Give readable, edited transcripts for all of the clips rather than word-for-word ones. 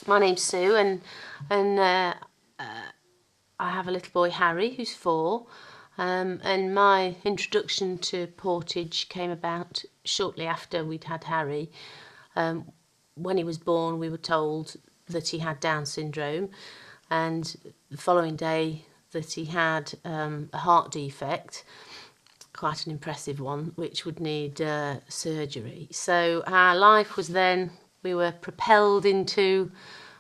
My name's Sue, and I have a little boy, Harry, who's 4. And my introduction to Portage came about shortly after we'd had Harry. When he was born, we were told that he had Down syndrome, and the following day that he had a heart defect, quite an impressive one, which would need surgery. So our life was then, we were propelled into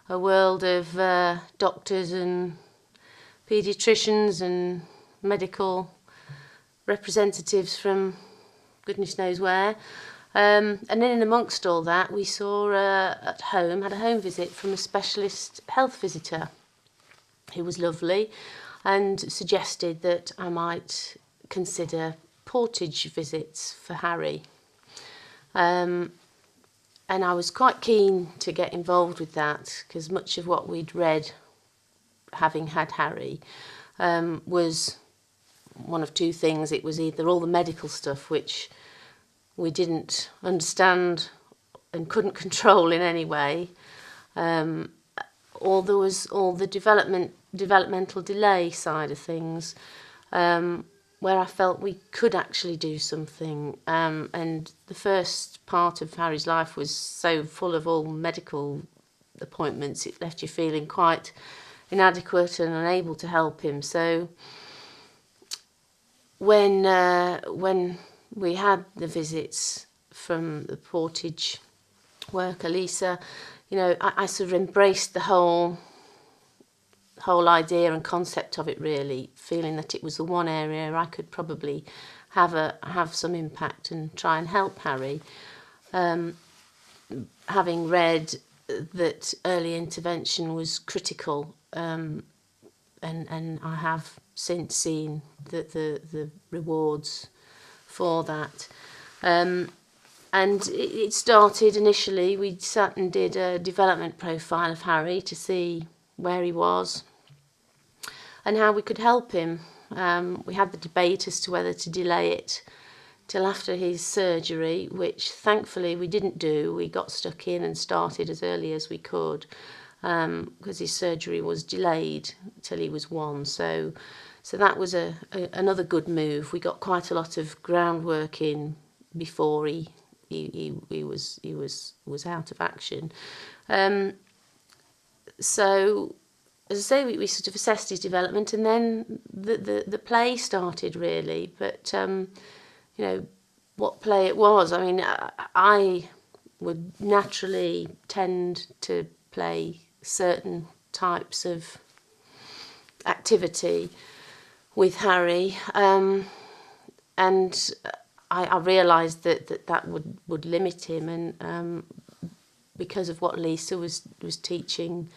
a world of doctors and paediatricians and medical representatives from goodness knows where. And then in amongst all that, we saw at home, had a home visit from a specialist health visitor who was lovely and suggested that I might consider Portage visits for Harry. And I was quite keen to get involved with that, because much of what we'd read, having had Harry, was one of two things. It was either all the medical stuff, which we didn't understand and couldn't control in any way, or there was all the developmental delay side of things, where I felt we could actually do something. And the first part of Harry's life was so full of all medical appointments, it left you feeling quite inadequate and unable to help him. So when we had the visits from the Portage worker, Lisa, you know, I sort of embraced the whole idea and concept of it, really, feeling that it was the one area I could probably have some impact and try and help Harry. Having read that early intervention was critical, and I have since seen the rewards for that. And it started initially, we sat and did a development profile of Harry to see where he was and how we could help him. We had the debate as to whether to delay it till after his surgery, which thankfully we didn't do. We got stuck in and started as early as we could, because his surgery was delayed till he was 1. So that was another good move. We got quite a lot of groundwork in before he was out of action. So, as I say, we sort of assessed his development, and then the play started, really. But you know, what play it was. I mean, I would naturally tend to play certain types of activity with Harry, and I realised that would limit him, and because of what Lisa was teaching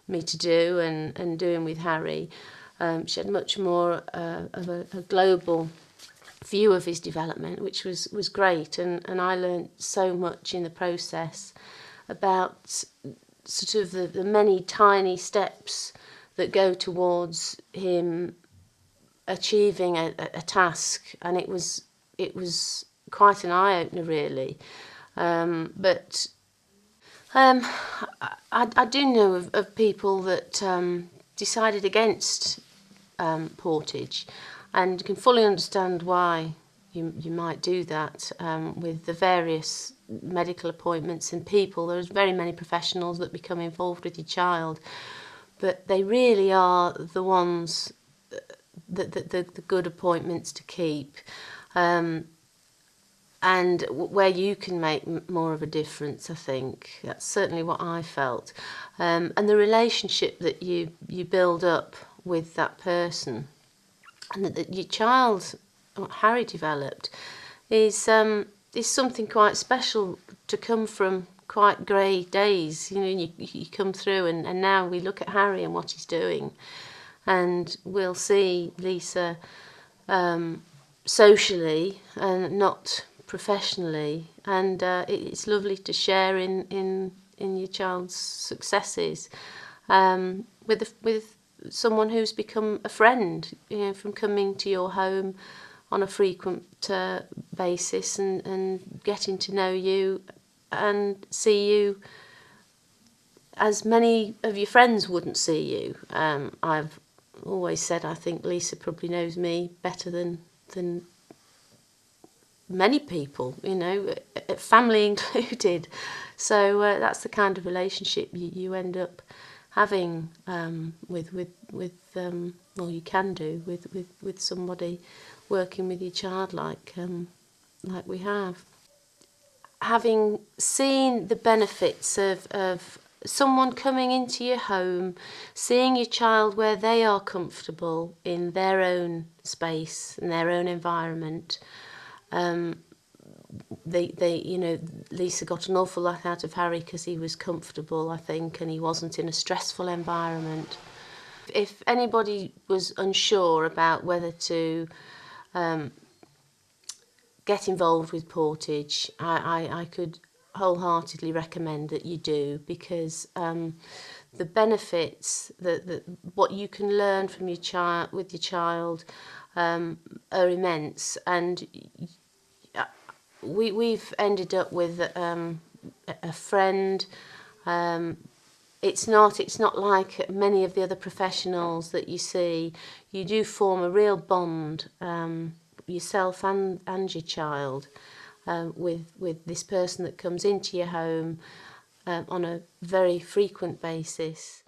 me to do and doing with Harry, she had much more of a global view of his development, which was great, and I learned so much in the process about sort of the many tiny steps that go towards him achieving a task, and it was quite an eye-opener, really. But I do know of people that decided against Portage, and can fully understand why you might do that, with the various medical appointments and people. There's very many professionals that become involved with your child, but they really are the ones, the good appointments to keep, and where you can make more of a difference. I think that's certainly what I felt, and the relationship that you build up with that person, and that your child, what Harry developed, is something quite special to come from quite grey days. You know, you come through, and now we look at Harry and what he's doing, and we'll see Lisa socially and not professionally, and it's lovely to share in your child's successes, with someone who's become a friend, you know, from coming to your home on a frequent basis and getting to know you and see you as many of your friends wouldn't see you. I've always said I think Lisa probably knows me better than many people, you know, family included. So that's the kind of relationship you end up having with or you can do with somebody working with your child like we have. Having seen the benefits of someone coming into your home, seeing your child where they are comfortable in their own space and their own environment, they you know, Lisa got an awful lot out of Harry because he was comfortable, I think, and he wasn't in a stressful environment. If anybody was unsure about whether to get involved with Portage, I could wholeheartedly recommend that you do, because the benefits that what you can learn from your child with your child are immense. And we've ended up with a friend. It's not like many of the other professionals that you see. You do form a real bond, yourself and your child, with this person that comes into your home on a very frequent basis.